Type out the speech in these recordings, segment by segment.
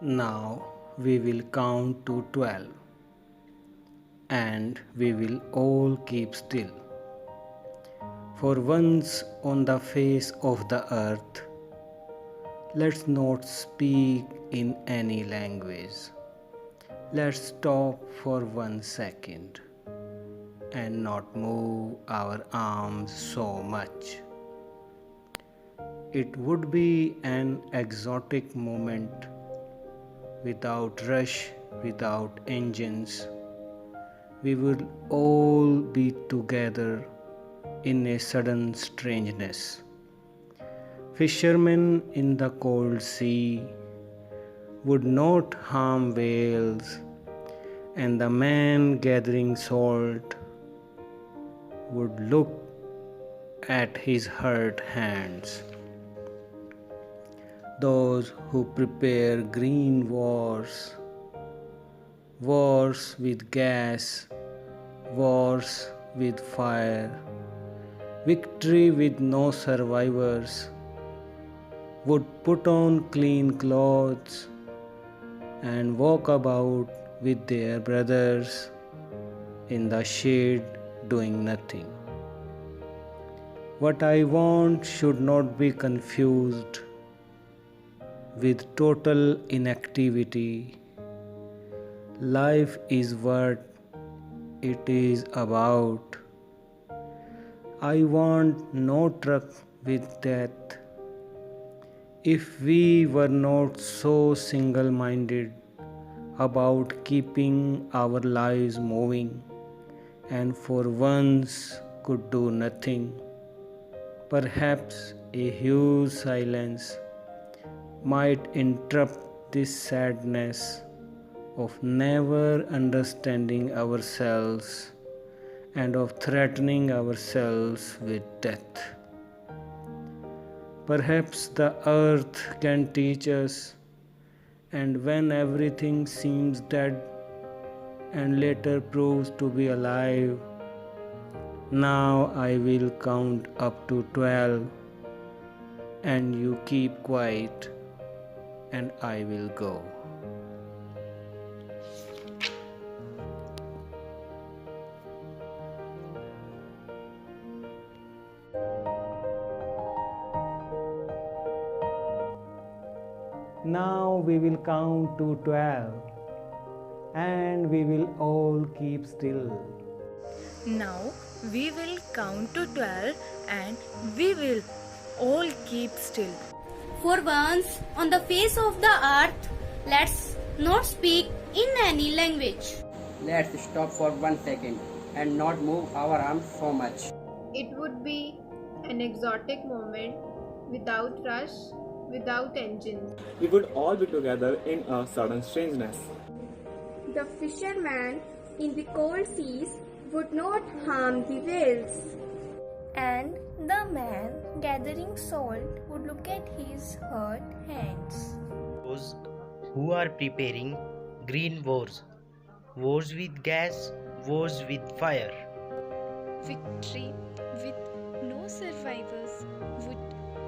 Now we will count to 12 and we will all keep still. For once on the face of the earth, let's not speak in any language. Let's stop for 1 second and not move our arms so much. It would be an exotic moment without rush, without engines. We would all be together in a sudden strangeness. Fishermen in the cold sea would not harm whales, and the man gathering salt would look at his hurt hands. Those who prepare green wars, wars with gas, wars with fire, victory with no survivors, would put on clean clothes and walk about with their brothers in the shade doing nothing. What I want should not be confused with total inactivity. Life is what it is about. I want no truck with death. If we were not so single-minded about keeping our lives moving and for once could do nothing, perhaps a huge silence might interrupt this sadness of never understanding ourselves and of threatening ourselves with death. Perhaps the earth can teach us, and when everything seems dead and later proves to be alive, now I will count up to 12 and you keep quiet and I will go. Now we will count to 12 and we will all keep still. Now we will count to 12 and we will all keep still. For once on the face of the earth, let's not speak in any language. Let's stop for 1 second and not move our arms so much. It would be an exotic moment without rush, without engines. We would all be together in a sudden strangeness. The fisherman in the cold seas would not harm the whales. And the man gathering salt would look at his hurt hands. Those who are preparing green wars, wars with gas, wars with fire, victory with no survivors would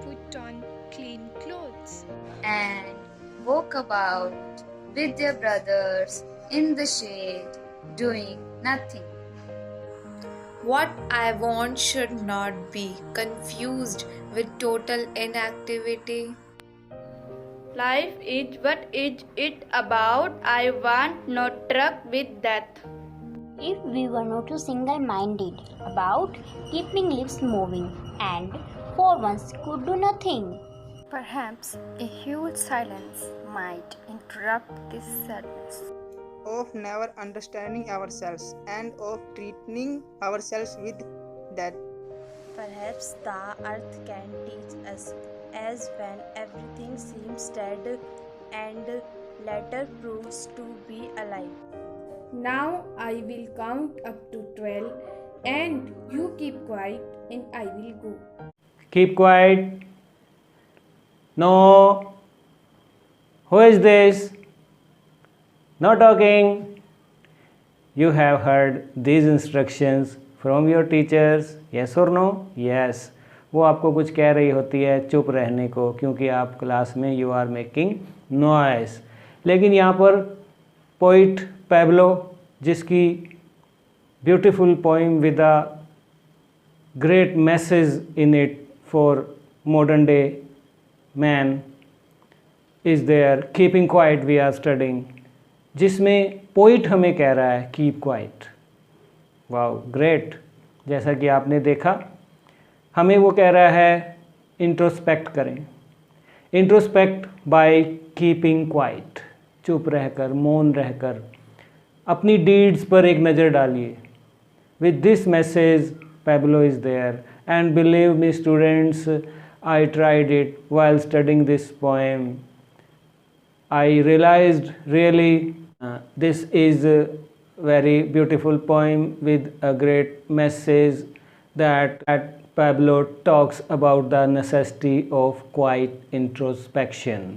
put on clean clothes and walk about with their brothers in the shade doing nothing. What I want should not be confused with total inactivity. Life is what is it about? I want no truck with death. If we were not so single-minded about keeping lives moving and for once could do nothing, perhaps a huge silence might interrupt this sadness. Of never understanding ourselves and of treating ourselves with death. Perhaps the earth can teach us, as when everything seems dead and later proves to be alive. Now I will count up to 12 and you keep quiet and I will go. Keep quiet. No. Who is this? No talking. You have heard these instructions from your teachers. Yes or no? Yes. वो आपको कुछ कह रही होती है चुप रहने को, क्योंकि आप क्लास में यू आर मेकिंग नॉइस. लेकिन यहाँ पर पोइट पैब्लो, जिसकी beautiful poem with a great message in it for modern day man is there, keeping quiet we are studying, जिसमें पोइट हमें कह रहा है कीप क्वाइट। Wow great. जैसा कि आपने देखा, हमें वो कह रहा है इंट्रोस्पेक्ट करें। इंट्रोस्पेक्ट बाय कीपिंग क्वाइट, चुप रहकर, मौन रहकर अपनी डीड्स पर एक नज़र डालिए। With this message Pablo is there and believe me students, I tried it while studying this poem. I realized really this is a very beautiful poem with a great message that Pablo talks about the necessity of quiet introspection.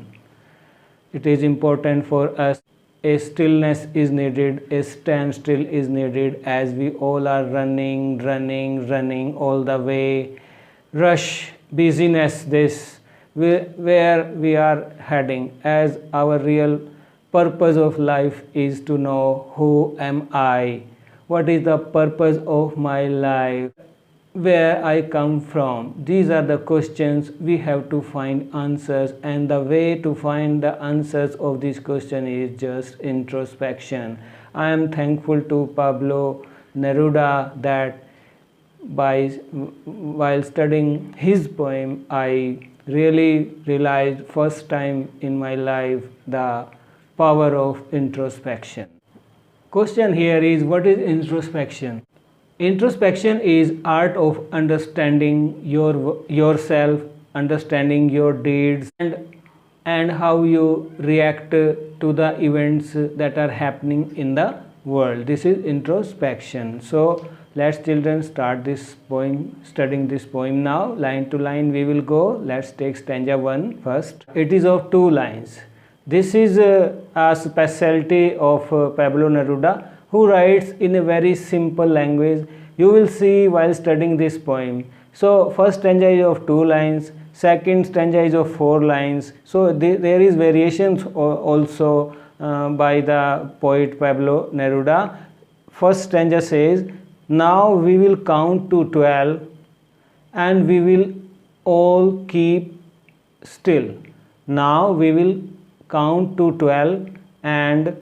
It is important for us. A stillness is needed, a standstill is needed as we all are running all the way. Rush, busyness, this where we are heading, as our real purpose of life is to know who am I, what is the purpose of my life, where I come from. These are the questions we have to find answers, and the way to find the answers of this question is just introspection. I am thankful to Pablo Neruda that while studying his poem, I really realized first time in my life the power of introspection. Question here is, what is introspection? Introspection is art of understanding yourself, understanding your deeds, and how you react to the events that are happening in the world. This is introspection. So let's children start this poem, studying this poem now. Line to line we will go. Let's take stanza 1 first. It is of 2 lines. This is a specialty of Pablo Neruda, who writes in a very simple language. You will see while studying this poem. So first stanza is of 2 lines, second stanza is of 4 lines. So there is variations also by the poet Pablo Neruda. First stanza says, now we will count to 12 and we will all keep still. Now we will count to 12 and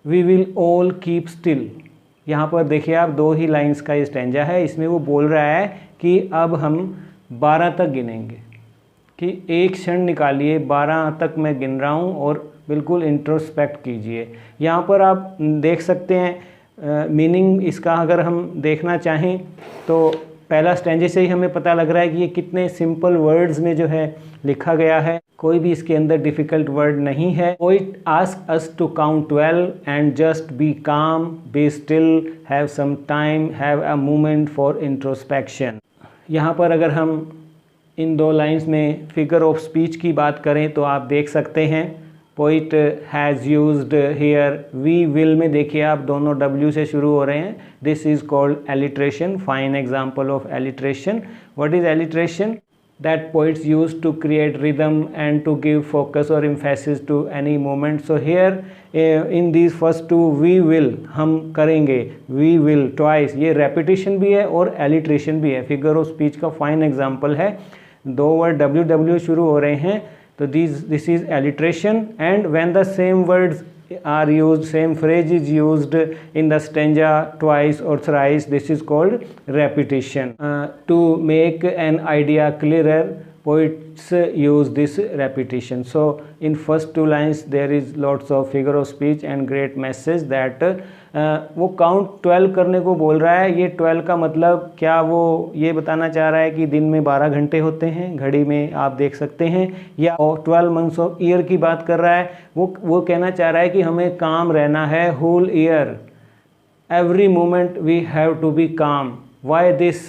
we will all keep still. यहाँ पर देखिए आप, 2 ही lines का ये stanza है। इसमें वो बोल रहा है कि अब हम 12 तक गिनेंगे, कि एक क्षण निकालिए, 12 तक मैं गिन रहा हूँ और बिल्कुल इंट्रोस्पेक्ट कीजिए। यहाँ पर आप देख सकते हैं मीनिंग इसका, अगर हम देखना चाहें तो पहला स्टैंजे से ही हमें पता लग रहा है कि ये कितने सिंपल वर्ड्स में जो है लिखा गया है, कोई भी इसके अंदर डिफ़िकल्ट वर्ड नहीं है। Poet ask us to count 12 and just be calm, be still, have some time, have a moment for introspection. यहाँ पर अगर हम इन 2 लाइंस में फिगर ऑफ स्पीच की बात करें तो आप देख सकते हैं poet has used here we will में देखिए आप, दोनों W से शुरू हो रहे हैं। This is called alliteration, fine example of alliteration. What is alliteration? That poets use to create rhythm and to give focus or emphasis to any moment. So here in these first 2 we will, हम करेंगे, we will twice, ये repetition भी है और alliteration भी है। figure of speech का fine example है। 2 वर्ड WW शुरू हो रहे हैं तो this is alliteration, and when the same words are used, same phrase is used in the stanza twice or thrice, this is called repetition. To make an idea clearer, poets use this repetition. So in first 2 lines there is lots of figure of speech and great message that वो count 12 करने को बोल रहा है। ये 12 का मतलब क्या, वो ये बताना चाह रहा है कि दिन में 12 घंटे होते हैं, घड़ी में आप देख सकते हैं, या 12 मंथ्स ऑफ ईयर की बात कर रहा है। वो कहना चाह रहा है कि हमें काम रहना है whole year, every moment we have to be calm. Why this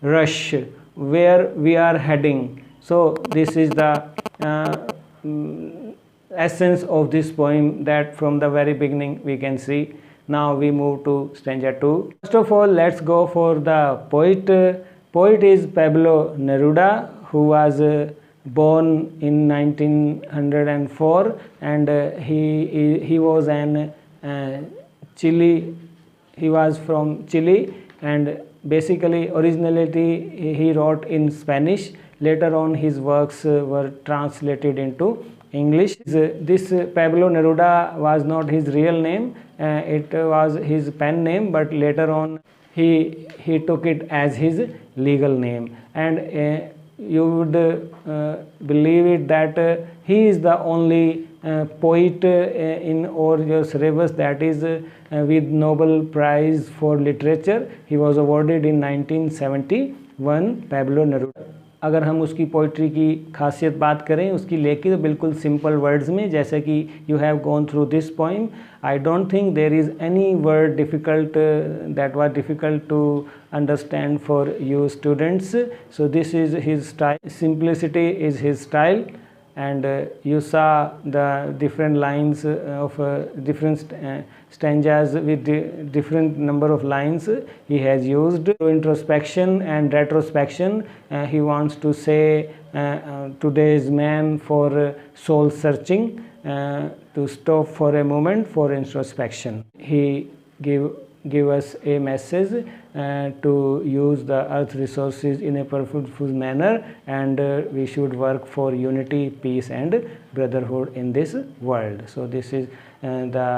rush, where we are heading? So this is the essence of this poem that from the very beginning we can see. Now we move to stanza 2. First of all, let's go for the poet. Poet is Pablo Neruda, who was born in 1904, and he was an Chile. He was from Chile, and basically originally he wrote in Spanish. Later on his works were translated into English. This Pablo Neruda was not his real name, it was his pen name, but later on he took it as his legal name, and you would believe it that he is the only poet in or your syllabus that is with Nobel Prize for Literature. He was awarded in 1971, Pablo Neruda. अगर हम उसकी poetry की खासियत बात करें, उसकी लेखी तो बिल्कुल सिंपल वर्ड्स में, जैसे कि you have gone through this poem, I don't think there is any word difficult that was difficult to understand for you students. So this is his style. Simplicity is his style, and you saw the different lines of different stanzas with different number of lines he has used. Introspection and retrospection, he wants to say today's man for soul searching, to stop for a moment for introspection. He give us a message to use the earth resources in a purposeful manner, and we should work for unity, peace and brotherhood in this world. So this is the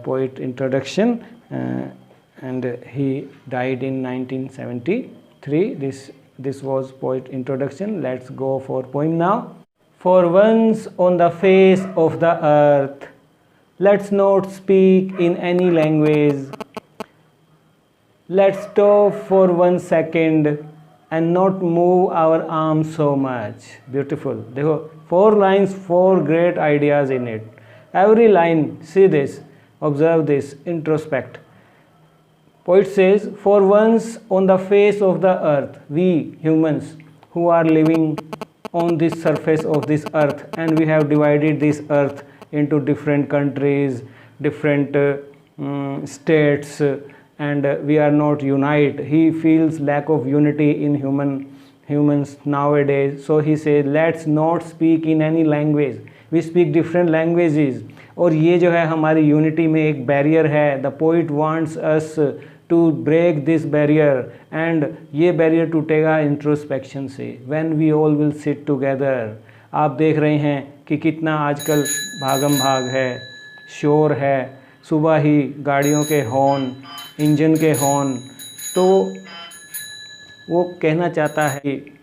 poet introduction, and he died in 1973. This was poet introduction. Let's go for poem now. For once on the face of the earth, let's not speak in any language. Let's stop for 1 second and not move our arms so much. Beautiful. देखो 4 lines, 4 great ideas in it. Every line, see this, observe this, introspect. Poet says, for once on the face of the earth, we humans who are living on this surface of this earth, and we have divided this earth into different countries, different states, and we are not unite. He feels lack of unity in humans nowadays. So he says, let's not speak in any language. We speak different languages. और ये जो है हमारी unity में एक barrier है. The poet wants us to break this barrier, and ये barrier टूटेगा इंट्रोस्पेक्शन से. When we all will sit together. आप देख रहे हैं कि कितना आजकल भागम भाग है, शोर है, सुबह ही गाड़ियों के हॉर्न, इंजन के हॉर्न. तो वो कहना चाहता है कि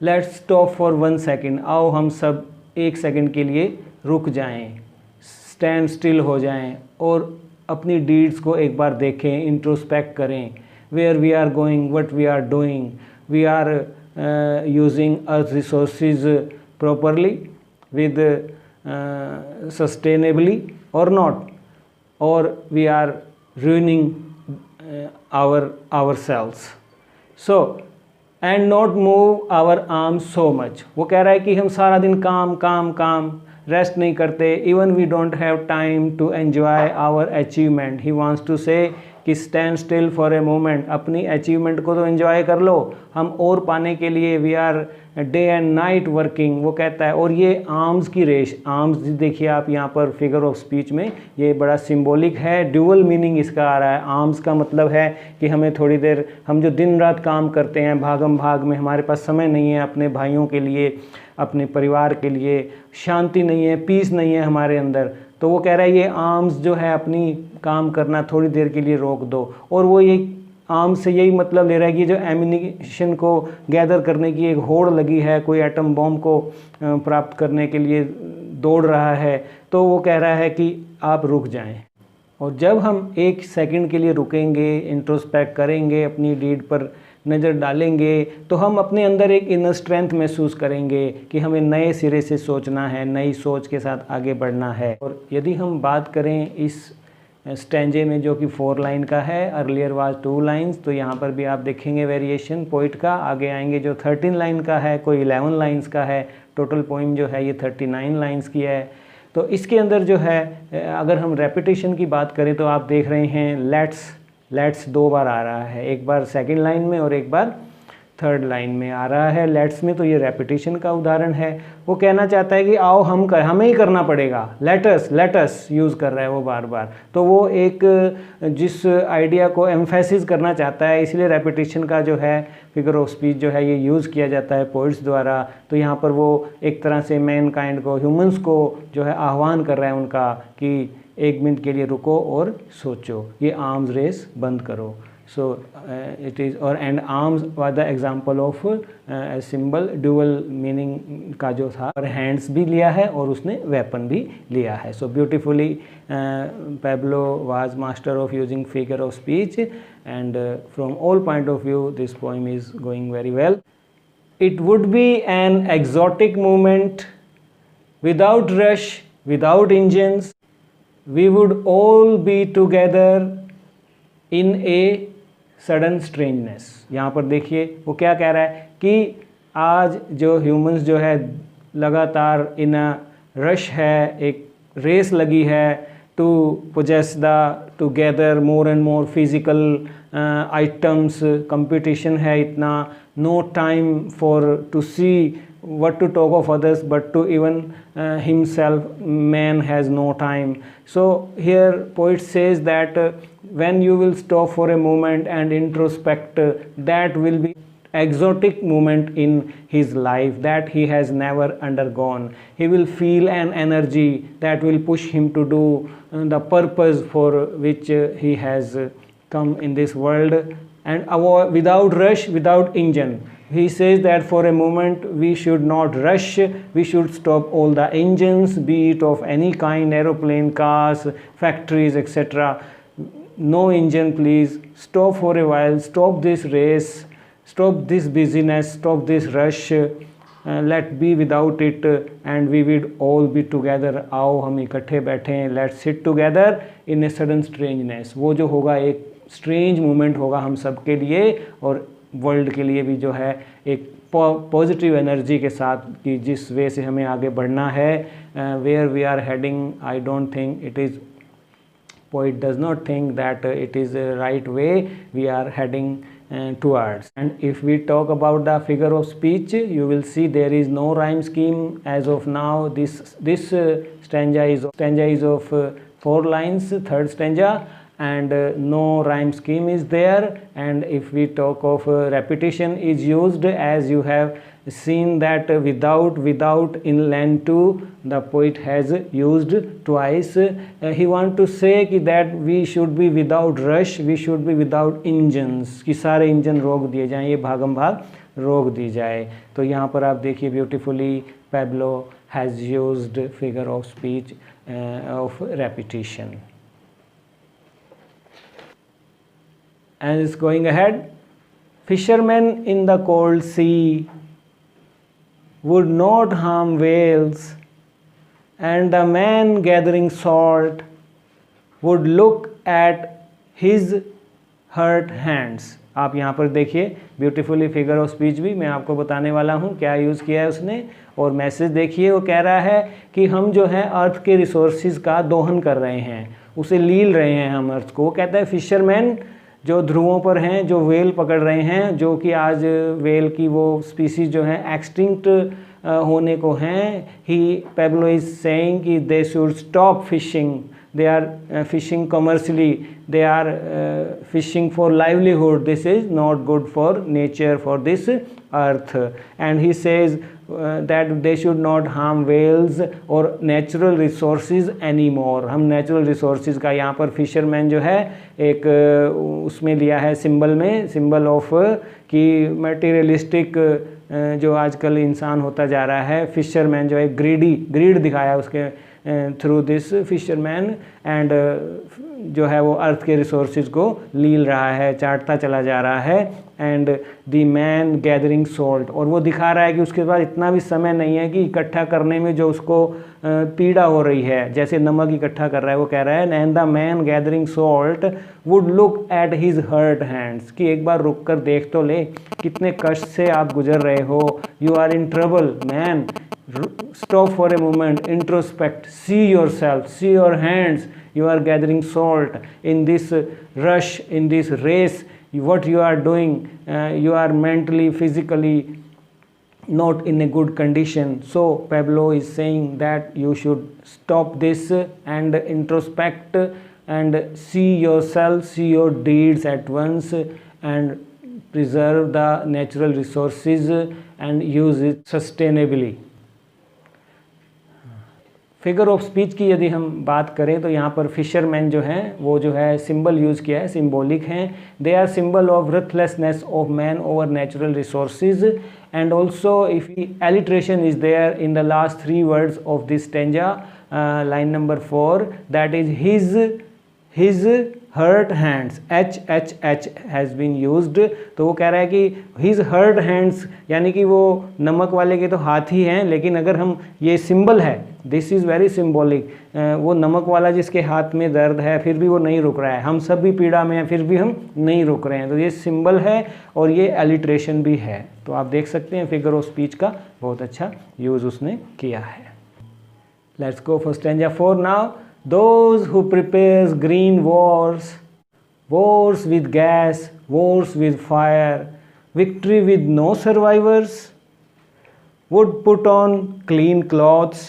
लेट्स स्टॉप फॉर 1 सेकेंड. आओ हम सब 1 सेकेंड के लिए रुक जाएं, स्टैंड स्टिल हो जाएं और अपनी डीड्स को एक बार देखें, इंट्रोस्पेक्ट करें. Where we are going, what we are doing, we are using earth resources properly with sustainably और not, or we are ruining ourselves. So and not move our arms so much. वो कह रहा है कि हम सारा दिन काम रेस्ट नहीं करते. Even we don't have time to enjoy our achievement. He wants to say कि stand still for a moment. अपनी अचीवमेंट को तो एंजॉय कर लो. हम और पाने के लिए we are day and night working, वो कहता है. और ये आर्म्स की रेस, आर्म्स देखिए आप यहाँ पर फिगर ऑफ स्पीच में, ये बड़ा सिंबॉलिक है. ड्यूअल मीनिंग इसका आ रहा है. आर्म्स का मतलब है कि हमें थोड़ी देर, हम जो दिन रात काम करते हैं भागम भाग में, हमारे पास समय नहीं है अपने भाइयों के लिए, अपने परिवार के लिए, शांति नहीं है, पीस नहीं है हमारे अंदर. तो वो कह रहा है ये आर्म्स जो है अपनी काम करना थोड़ी देर के लिए रोक दो. और वो ये आर्म्स से यही मतलब ले रहा है कि जो एमिनेशन को गैदर करने की एक होड़ लगी है, कोई एटम बॉम्ब को प्राप्त करने के लिए दौड़ रहा है, तो वो कह रहा है कि आप रुक जाएं. और जब हम 1 सेकंड के लिए रुकेंगे, इंट्रोस्पेक्ट करेंगे, अपनी डीड पर नज़र डालेंगे, तो हम अपने अंदर एक इनर स्ट्रेंथ महसूस करेंगे कि हमें नए सिरे से सोचना है, नई सोच के साथ आगे बढ़ना है. और यदि हम बात करें इस स्टैंजे में जो कि 4 लाइन का है, अर्लियर वाज 2 लाइन्स, तो यहाँ पर भी आप देखेंगे वेरिएशन पोइट का. आगे आएंगे जो 13 लाइन का है, कोई 11 लाइन्स का है. टोटल पोइम जो है ये 39 लाइन्स की है. तो इसके अंदर जो है अगर हम रेपिटेशन की बात करें तो आप देख रहे हैं लेट्स 2 बार आ रहा है, एक बार सेकंड लाइन में और एक बार थर्ड लाइन में आ रहा है। लेट्स में तो ये रेपिटेशन का उदाहरण है। वो कहना चाहता है कि आओ हमें ही करना पड़ेगा, लेटस यूज़ कर रहा है वो बार बार। तो वो एक जिस आइडिया को एम्फेसिस करना चाहता है, इसलिए रेपिटेशन का जो है फिगर ऑफ स्पीच जो है ये यूज़ किया जाता है पोइट्स द्वारा। तो यहाँ पर वो एक तरह से मैन काइंड को, ह्यूमंस को जो है आह्वान कर रहा है उनका कि 1 मिनट के लिए रुको और सोचो, ये आर्म्स रेस बंद करो। सो इट इज़ और and arms was the example of symbol dual meaning का जो था, और हैंड्स भी लिया है और उसने वेपन भी लिया है। So beautifully Pablo was master of using figure of speech, and from all point of view this poem is going very well. It would be an exotic movement without rush, without engines. We would all be together in a sudden strangeness. यहाँ पर देखिए वो क्या कह रहा है कि आज जो ह्यूमंस जो है लगातार इन रश है, एक रेस लगी है to possess to gather more and more physical items, competition है इतना, no time for to see what to talk of others, but to even himself man has no time. So here poet says that when you will stop for a moment and introspect, that will be exotic moment in his life that he has never undergone. He will feel an energy that will push him to do the purpose for which he has come in this world, and without rush, without engine. He says that for a moment we should not rush, we should stop all the engines, be it of any kind, aeroplane, cars, factories, etc. No engine please, stop for a while, stop this race, stop this busyness, stop this rush, let be without it, and we will all be together. आओ हम इकट्ठे बैठें, let's sit together in a sudden strangeness. वो जो होगा एक strange moment होगा हम सब के लिए और वर्ल्ड के लिए भी, जो है एक पॉजिटिव एनर्जी के साथ कि जिस वे से हमें आगे बढ़ना है, where we are heading. I don't think it is, poet does not think that it is a right way we are heading towards. And if we talk about the figure of speech, you will see there is no rhyme scheme as of now. This stanza is of 4 lines, third stanza, and no rhyme scheme is there. And if we talk of repetition is used, as you have seen that without in line 2 the poet has used twice. He want to say that we should be without rush, we should be without engines, कि सारे engine रोक दिए जाएं, ये भागम भाग रोक दी जाए। तो यहाँ पर आप देखिए beautifully Pablo has used figure of speech of repetition. And it's going ahead. Fishermen in the cold sea would not harm whales, and the man gathering salt would look at his hurt hands. आप यहाँ पर देखिए beautifully figure of speech भी मैं आपको बताने वाला हूँ क्या यूज़ किया है उसने, और मैसेज देखिए वो कह रहा है कि हम जो है अर्थ के रिसोर्सेज का दोहन कर रहे हैं, उसे लील रहे हैं हम अर्थ को। वो कहता है फिशरमैन जो ध्रुवों पर हैं, जो वेल पकड़ रहे हैं, जो कि आज वेल की वो स्पीसीज जो हैं एक्सटिंक्ट होने को हैं। ही Pablo इज सेइंग कि they should stop fishing, they are fishing commercially, they are fishing for livelihood. This is not good for nature, for this earth. And he says that they should not harm whales or natural resources anymore. हम natural resources का यहाँ पर fisherman जो है एक उसमें लिया है सिंबल में, सिंबल ऑफ कि materialistic जो आजकल इंसान होता जा रहा है, फिशरमैन जो है ग्रीड दिखाया उसके थ्रू दिस फिशरमैन, एंड जो है वो अर्थ के रिसोर्सेज को लील रहा है, चाटता चला जा रहा है। And the man gathering salt, और वो दिखा रहा है कि उसके पास इतना भी समय नहीं है कि इकट्ठा करने में जो उसको पीड़ा हो रही है, जैसे नमक इकट्ठा कर रहा है। वो कह रहा है and the man gathering salt would look at his hurt hands, कि एक बार रुक कर देख तो ले कितने कष्ट से आप गुजर रहे हो। You are in trouble man, stop for a moment, introspect, see yourself, see your hands. You are gathering salt in this rush, in this race. what you are doing, you are mentally, physically not in a good condition. So Pablo is saying that you should stop this and introspect and see yourself, see your deeds at once, and preserve the natural resources and use it sustainably. Figure of speech की यदि हम बात करें तो यहाँ पर fisherman जो हैं वो जो है सिंबल यूज़ किया है, सिम्बॉलिक हैं. They are symbol of ruthlessness of man over natural resources. And also if alliteration is there in the last 3 words of this stanza, line number 4, that is his hurt hands. H has been used. तो वो कह रहा है कि his hurt hands यानी कि वो नमक वाले के तो हाथ ही हैं, लेकिन अगर हम ये सिंबल है, दिस इज़ वेरी सिम्बॉलिक, वो नमक वाला जिसके हाथ में दर्द है फिर भी वो नहीं रुक रहा है, हम सब भी पीड़ा में हैं फिर भी हम नहीं रुक रहे हैं. तो ये सिंबल है और ये एलिट्रेशन भी है. तो आप देख सकते हैं फिगर ऑफ स्पीच का बहुत अच्छा यूज़ उसने किया है. Let's go for stanza 4 now. Those who prepares green wars, wars with gas, wars with fire, victory with no survivors, would put on clean clothes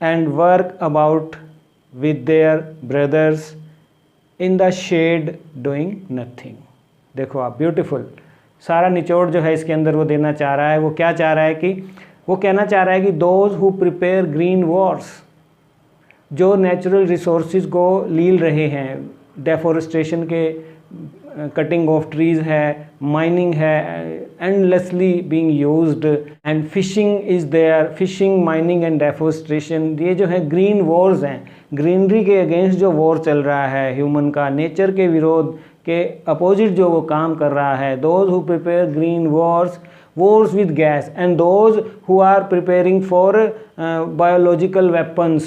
and work about with their brothers in the shade doing nothing. देखो आप, beautiful सारा निचोड़ जो है इसके अंदर वो देना चाह रहा है. वो क्या चाह रहा है कि वो कहना चाह रहा है कि those who prepare green wars, जो नेचुरल रिसोर्सेज को लील रहे हैं, डेफोरेस्टेशन के, कटिंग ऑफ ट्रीज़ है, माइनिंग है, endlessly being used, and fishing is there. Fishing, mining and deforestation, ये जो है ग्रीन वॉर्स हैं. ग्रीनरी के अगेंस्ट जो वॉर चल रहा है ह्यूमन का, नेचर के विरोध के अपोजिट जो वो काम कर रहा है. Those who prepare green Wars, wars with gas, and those who are preparing for biological weapons,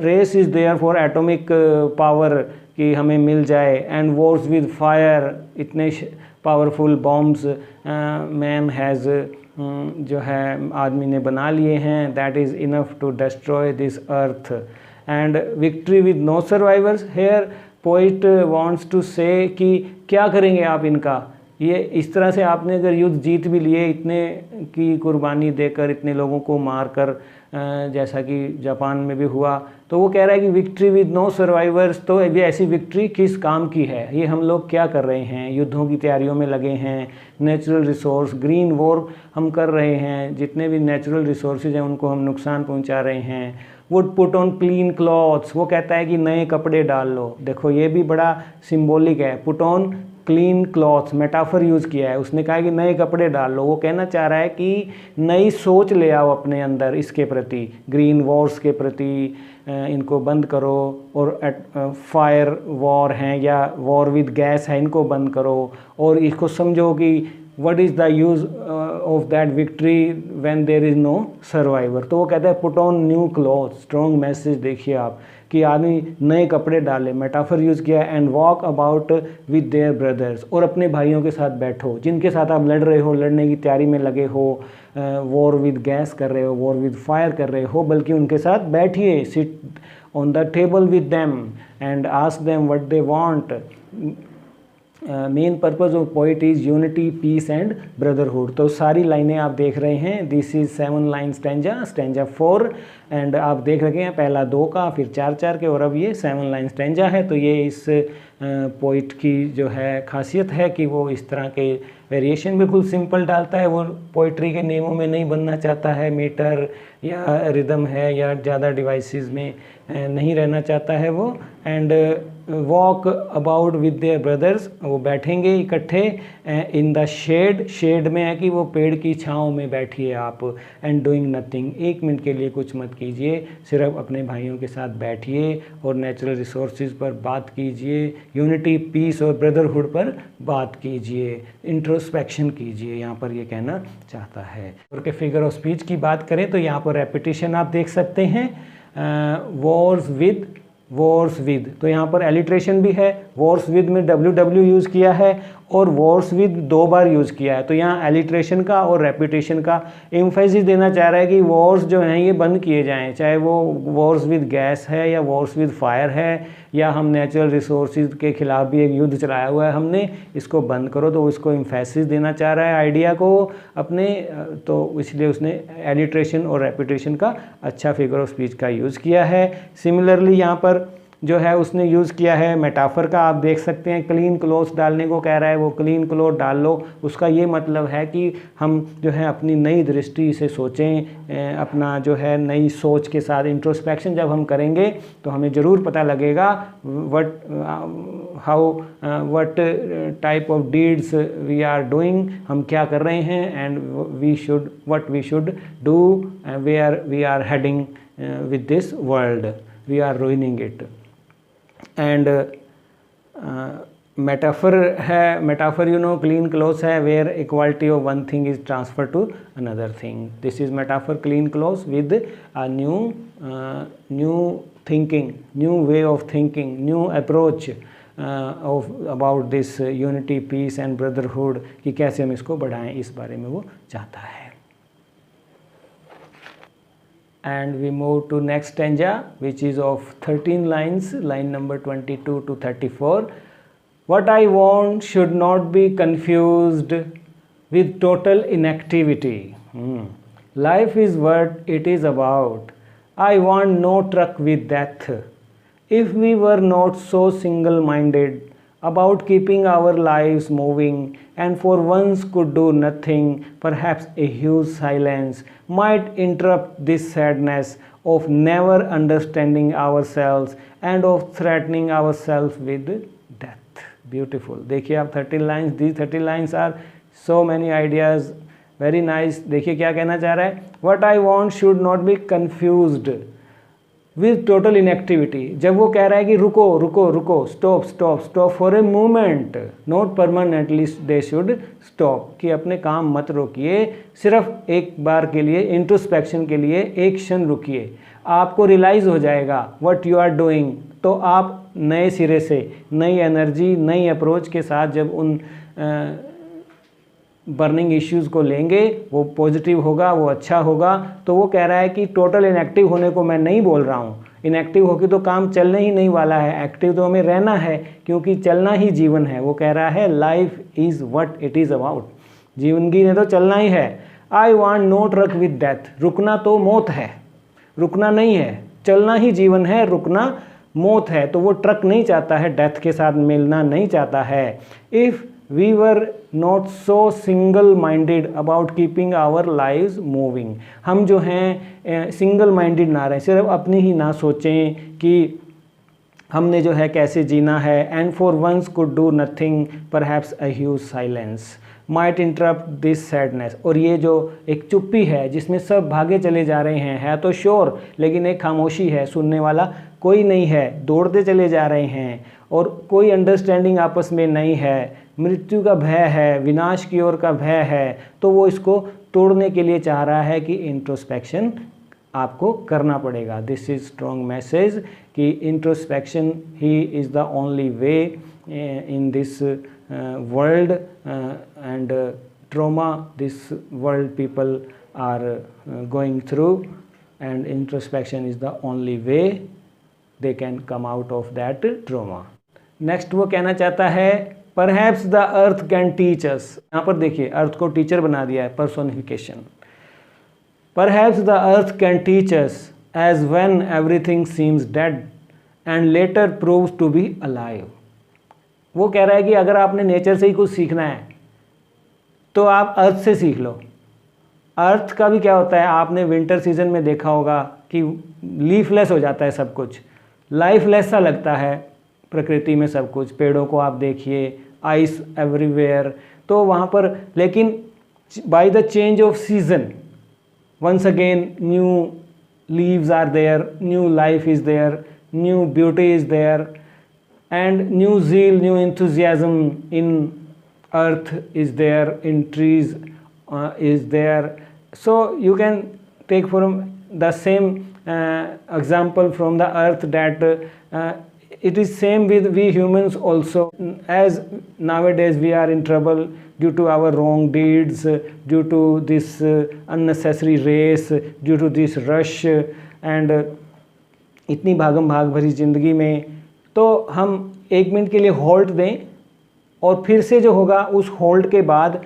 race is there for atomic power कि हमें मिल जाए, and wars with fire, इतने powerful bombs man has जो है आदमी ने बना लिए हैं, that is enough to destroy this earth. And victory with no survivors, here poet wants to say कि क्या करेंगे आप इनका. ये इस तरह से आपने अगर युद्ध जीत भी लिए, इतने की कुर्बानी देकर, इतने लोगों को मारकर, जैसा कि जापान में भी हुआ, तो वो कह रहा है कि विक्ट्री विद नो सर्वाइवर्स, तो ये ऐसी विक्ट्री किस काम की है. ये हम लोग क्या कर रहे हैं, युद्धों की तैयारियों में लगे हैं, नेचुरल रिसोर्स, ग्रीन वॉर हम कर रहे हैं, जितने भी नेचुरल रिसोर्सेज हैं उनको हम नुकसान पहुंचा रहे हैं. Would put on clean clothes, वो कहता है कि नए कपड़े डाल लो. देखो ये भी बड़ा सिम्बॉलिक है. Put on clean clothes, metaphor use किया है. उसने कहा कि नए कपड़े डाल लो. वो कहना चाह रहा है कि नई सोच ले आओ अपने अंदर इसके प्रति, ग्रीन वॉर्स के प्रति, इनको बंद करो. और फायर वॉर हैं या वॉर विद गैस है, इनको बंद करो. और इसको समझो कि what is the use of that victory when there is no survivor. तो वो कहता है put on new clothes, strong message. देखिए आप कि आदमी नए कपड़े डाले, मेटाफर यूज़ किया. And walk about with their brothers, और अपने भाइयों के साथ बैठो, जिनके साथ आप लड़ रहे हो, लड़ने की तैयारी में लगे हो, वॉर विद गैस कर रहे हो, वॉर विद फायर कर रहे हो, बल्कि उनके साथ बैठिए. Sit on the table with them and ask them what they want. Main purpose of poet is unity, peace and brotherhood. तो सारी लाइनें आप देख रहे हैं. This is 7 line stanza, stanza 4. And आप देख रखे हैं पहला 2 का, फिर 4 के, और अब ये 7 लाइन स्टेंजा है. तो ये इस पोइट की जो है खासियत है कि वो इस तरह के वेरिएशन बिल्कुल सिंपल डालता है. वो पोइट्री के नियमों में नहीं बनना चाहता है, मीटर या रिदम है या ज़्यादा डिवाइसेस में नहीं रहना चाहता है वो. And walk about with their brothers, वो बैठेंगे इकट्ठे. इन द शेड, शेड में है कि वो पेड़ की छाँव में बैठिए आप. एंड डूइंग नथिंग, 1 मिनट के लिए कुछ मत कीजिए, सिर्फ अपने भाइयों के साथ बैठिए और नेचुरल रिसोर्सेज पर बात कीजिए, यूनिटी, पीस और ब्रदरहुड पर बात कीजिए, इंट्रोस्पेक्शन कीजिए, यहाँ पर ये कहना चाहता है. और के फिगर ऑफ स्पीच की बात करें तो यहाँ पर रेपिटेशन आप देख सकते हैं. वॉर्स विद, वॉर्स विद, तो यहाँ पर एलिट्रेशन भी है. वॉर्स विद में WW यूज़ किया है और वॉर्स विद 2 बार यूज़ किया है. तो यहाँ एलिट्रेशन का और रेपिटेशन का एम्फेसिस देना चाह रहा है कि वॉर्स जो हैं ये बंद किए जाएं, चाहे वो वॉर्स विद गैस है या वॉर्स विद फायर है या हम नेचुरल रिसोर्सेज के खिलाफ भी एक युद्ध चलाया हुआ है हमने, इसको बंद करो। तो इसको इम्फेसिस देना चाह रहा है आइडिया को अपने, तो इसलिए उसने एलिट्रेशन और रेपिटेशन का अच्छा फिगर ऑफ स्पीच का यूज़ किया है। सिमिलरली यहाँ पर जो है उसने यूज़ किया है मेटाफर का, आप देख सकते हैं क्लीन क्लोथ्स डालने को कह रहा है, वो क्लीन क्लोथ डाल लो। उसका ये मतलब है कि हम जो है अपनी नई दृष्टि से सोचें, अपना जो है नई सोच के साथ इंट्रोस्पेक्शन जब हम करेंगे तो हमें ज़रूर पता लगेगा what type of deeds we are doing, हम क्या कर रहे हैं, and what we should do, where we are heading with this world, we are ruining it. And metaphor है, metaphor you know clean clothes है where equality of one thing is transfer to another thing. This is metaphor clean clothes with a new thinking, new way of thinking, new approach of about this unity, peace and brotherhood, कि कैसे हम इसको बढ़ाएं, इस बारे में वो चाहता है। And we move to next stanza, which is of 13 lines, line number 22 to 34. What I want should not be confused with total inactivity. Life is what it is about. I want no truck with death. If we were not so single-minded about keeping our lives moving, and for once could do nothing, perhaps a huge silence might interrupt this sadness of never understanding ourselves and of threatening ourselves with death. Beautiful. देखिए आप 13 lines, these 13 lines are so many ideas, very nice. देखिए क्या कहना चाह रहा है, what I want should not be confused with total inactivity। जब वो कह रहा है कि रुको रुको रुको, stop stop stop for a moment, not permanently they should stop, कि अपने काम मत रोकिए, सिर्फ एक बार के लिए, इंट्रोस्पेक्शन के लिए एक क्षण रुकिए, आपको रियलाइज़ हो जाएगा व्हाट यू आर डूइंग। तो आप नए सिरे से, नई एनर्जी, नई अप्रोच के साथ जब उन बर्निंग इश्यूज़ को लेंगे, वो पॉजिटिव होगा, वो अच्छा होगा। तो वो कह रहा है कि टोटल इनएक्टिव होने को मैं नहीं बोल रहा हूँ, इनएक्टिव होकर तो काम चलने ही नहीं वाला है, एक्टिव तो हमें रहना है, क्योंकि चलना ही जीवन है। वो कह रहा है life is what it is about, जीवनगी ने तो चलना ही है। I want no truck with death, रुकना तो मौत है, रुकना नहीं है, चलना ही जीवन है, रुकना मौत है। तो वो ट्रक नहीं चाहता है, डेथ के साथ मिलना नहीं चाहता है। If we were not so single minded about keeping our lives moving, हम जो हैं सिंगल माइंडेड ना रहें, सिर्फ अपनी ही ना सोचें कि हमने जो है कैसे जीना है। And for once could do nothing, perhaps a huge silence might interrupt this sadness, और ये जो एक चुप्पी है जिसमें सब भागे चले जा रहे हैं, है तो शोर लेकिन एक खामोशी है, सुनने वाला कोई नहीं है, दौड़ते चले जा रहे हैं और कोई अंडरस्टैंडिंग आपस में नहीं है, मृत्यु का भय है, विनाश की ओर का भय है। तो वो इसको तोड़ने के लिए चाह रहा है कि इंट्रोस्पेक्शन आपको करना पड़ेगा। दिस इज़ स्ट्रॉन्ग मैसेज कि इंट्रोस्पेक्शन ही is the only way in this world and trauma this world people are going through, and introspection is the only way they can come out of that trauma. Next वो कहना चाहता है perhaps the earth can teach us. यहाँ पर देखिए earth को teacher बना दिया है, personification. Perhaps the earth can teach us as when everything seems dead and later proves to be alive. वो कह रहा है कि अगर आपने नेचर से ही कुछ सीखना है तो आप अर्थ से सीख लो। अर्थ का भी क्या होता है, आपने विंटर सीजन में देखा होगा कि लीफलेस हो जाता है सब कुछ, लाइफलेस सा लगता है प्रकृति में सब कुछ। पेड़ों को आप देखिए, आइस एवरीवेयर, तो वहाँ पर लेकिन by the change of season once again new leaves are there, new life is there, new beauty is there, and new zeal, new enthusiasm in earth is there, in trees is there. So you can take from the same example from the earth that it is same with we humans also, as nowadays we are in trouble due to our wrong deeds, due to this unnecessary race, due to this rush and इतनी भागम भाग भरी ज़िंदगी में। तो हम 1 minute के लिए hold दें और फिर से जो होगा उस होल्ड के बाद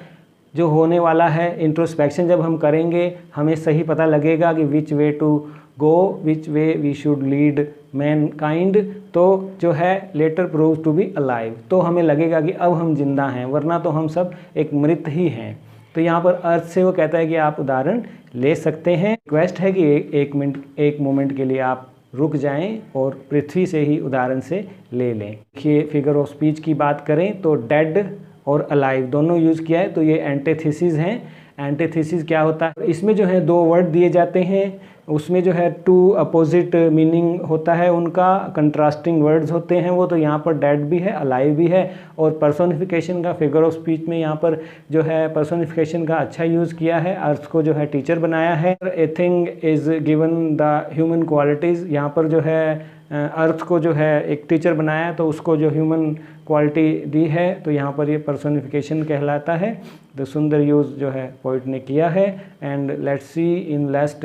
जो होने वाला है इंट्रोस्पेक्शन जब हम करेंगे हमें सही पता लगेगा कि which way to go, which way we should lead mankind, तो जो है later prove to be alive, तो हमें लगेगा कि अब हम जिंदा हैं, वरना तो हम सब एक मृत ही हैं। तो यहाँ पर अर्थ से वो कहता है कि आप उदाहरण ले सकते हैं। रिक्वेस्ट है कि एक मोमेंट के लिए आप रुक जाएं और पृथ्वी से ही उदाहरण से ले लें। देखिए फिगर ऑफ स्पीच की बात करें तो डेड और अलाइव दोनों यूज़ किया है, तो ये एंटीथेसिस हैं। एंटीथेसिस क्या होता है, इसमें जो है 2 वर्ड दिए जाते हैं, उसमें जो है 2 अपोजिट मीनिंग होता है, उनका कंट्रास्टिंग वर्ड्स होते हैं वो, तो यहाँ पर डेड भी है अलाइव भी है। और पर्सोनिफिकेशन का फिगर ऑफ स्पीच में यहाँ पर जो है पर्सोनिफिकेशन का अच्छा यूज़ किया है, अर्थ को जो है टीचर बनाया है। A thing is given the human qualities, यहाँ पर जो है अर्थ को जो है एक टीचर बनाया है तो उसको जो ह्यूमन क्वालिटी दी है, तो यहाँ पर ये पर्सोनिफिकेशन कहलाता है। तो सुंदर यूज़ जो है पोइट ने किया है। And let's see in last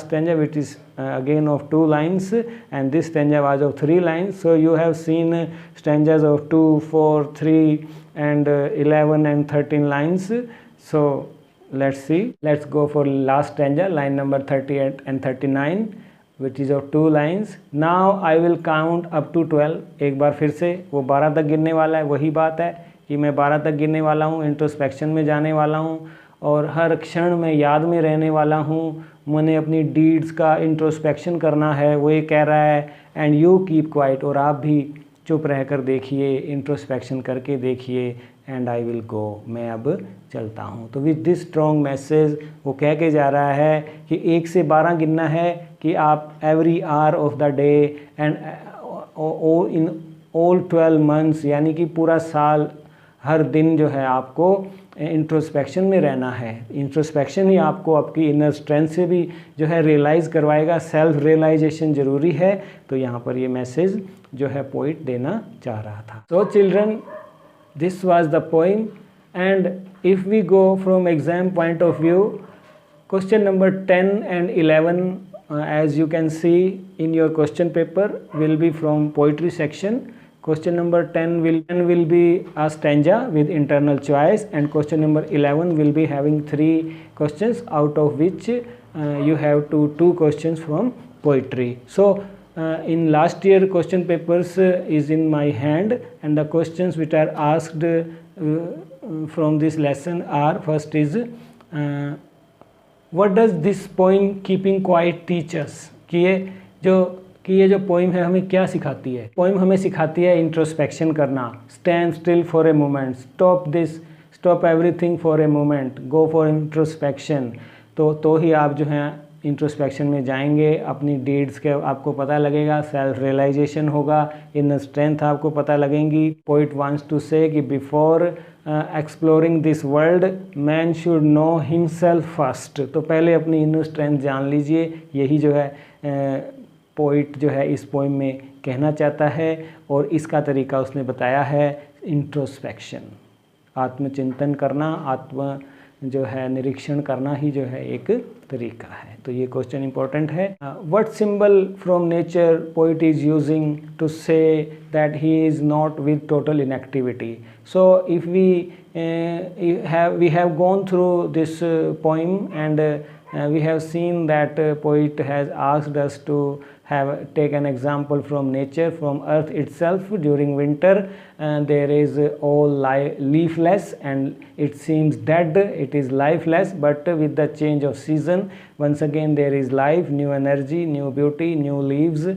stanza which is again of 2 lines, and this stanza was of 3 lines. So you have seen stanzas of 2, 4, 3 and 11 and 13 lines. So let's see, let's go for last stanza, line number 38 and 39, which is of 2 lines. Now I will count up to 12. एक बार फिर से वो 12 तक गिनने वाला है। वही बात है कि मैं 12 तक गिनने वाला हूँ, इंट्रोस्पेक्शन में जाने वाला हूँ और हर क्षण में याद में रहने वाला हूँ। मैंने अपनी डीड्स का इंट्रोस्पेक्शन करना है, वो ये कह रहा है। एंड यू कीप क्वाइट, और आप भी चुप रहकर देखिए, इंट्रोस्पेक्शन करके देखिए। एंड आई विल गो, मैं अब चलता हूँ। तो विद दिस स्ट्रॉन्ग मैसेज वो कह के जा रहा है कि 1 से 12 गिनना है कि आप every hour of the day and in all 12 months, यानी कि पूरा साल हर दिन जो है आपको इंट्रोस्पेक्शन में रहना है। इंट्रोस्पेक्शन ही आपको आपकी इनर स्ट्रेंथ से भी जो है रियलाइज़ करवाएगा। सेल्फ रियलाइजेशन ज़रूरी है। तो यहाँ पर ये मैसेज जो है पोइट देना चाह रहा था। So children, this was the poem. And if we go from exam point of view, question number 10 and 11 as you can see in your question paper will be from poetry section. Question number 10 will be a stanza with internal choice, and question number 11 will be having 3 questions, out of which you have 2 questions from poetry. So in last year question papers is in my hand, and the questions which are asked from this lesson are, first is what does this poem keeping quiet teach us, कि ये जो poem है हमें क्या सिखाती है। Poem हमें सिखाती है इंट्रोस्पेक्शन करना, stand still for a moment, stop everything for a moment, go for introspection. तो ही आप जो है इंट्रोस्पेक्शन में जाएंगे, अपनी डीड्स के आपको पता लगेगा, सेल्फ रियलाइजेशन होगा, इनर स्ट्रेंथ आपको पता लगेंगी। पोइट वांट्स टू से कि before exploring this world man should know himself first. तो पहले अपनी इनर स्ट्रेंथ जान लीजिए। यही जो है पोइट जो है इस पोइम में कहना चाहता है, और इसका तरीका उसने बताया है इंट्रोस्पेक्शन। आत्मचिंतन करना, आत्म जो है निरीक्षण करना ही जो है एक तरीका है। तो ये क्वेश्चन इंपॉर्टेंट है। What symbol from nature poet is using to say that he is not with total inactivity. So if we have gone through this poem and we have seen that poet has asked us to take an example from nature, from earth itself. During winter there is all leafless and it seems dead, it is lifeless, but with the change of season once again there is life, new energy, new beauty, new leaves,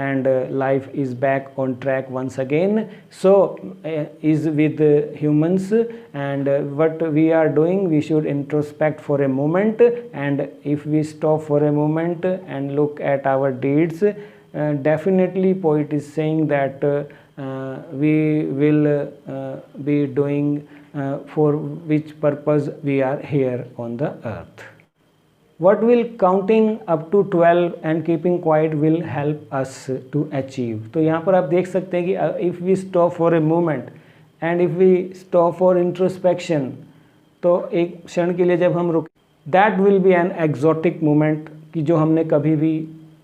and life is back on track once again. So is with humans, and what we are doing, we should introspect for a moment, and if we stop for a moment and look at our deeds, definitely poet is saying that we will be doing for which purpose we are here on the earth. What will counting up to 12 and keeping quiet will help us to achieve? तो यहाँ पर आप देख सकते हैं कि if we stop for a moment and if we stop for introspection, तो एक क्षण के लिए जब हम रुक, that will be an exotic moment कि जो हमने कभी भी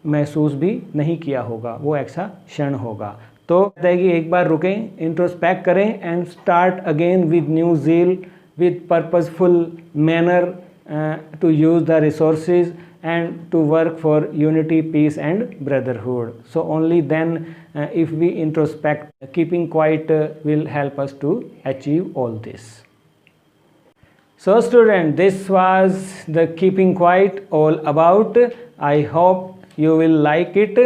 महसूस भी नहीं किया होगा, वो ऐसा क्षण होगा। तो कहता है कि एक बार रुकें, इंट्रोस्पेक्ट करें and start again with new zeal, with purposeful manner to use the resources and to work for unity, peace and brotherhood. So only then if we introspect, keeping quiet will help us to achieve all this. So student, this was the keeping quiet all about. I hope you will like it.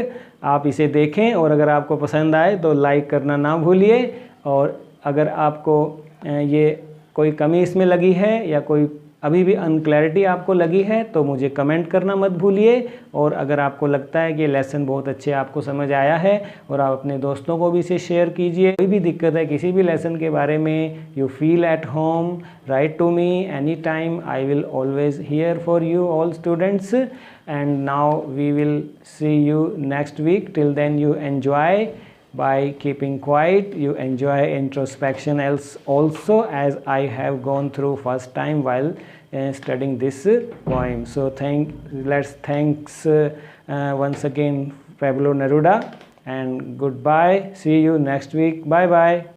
आप इसे देखें और अगर आपको पसंद आए तो like करना ना भूलिए, और अगर आपको ये कोई कमी इसमें लगी है या कोई अभी भी अनक्लैरिटी आपको लगी है तो मुझे कमेंट करना मत भूलिए। और अगर आपको लगता है कि ये लेसन बहुत अच्छे आपको समझ आया है और आप अपने दोस्तों को भी इसे शेयर कीजिए। कोई भी दिक्कत है किसी भी लेसन के बारे में, you feel at home, write to me any time, I will always here for you all students. And now we will see you next week. Till then you enjoy by keeping quiet. You enjoy introspection also, as I have gone through first time while studying this poem. So thanks once again Pablo Neruda, and goodbye. See you next week. Bye bye.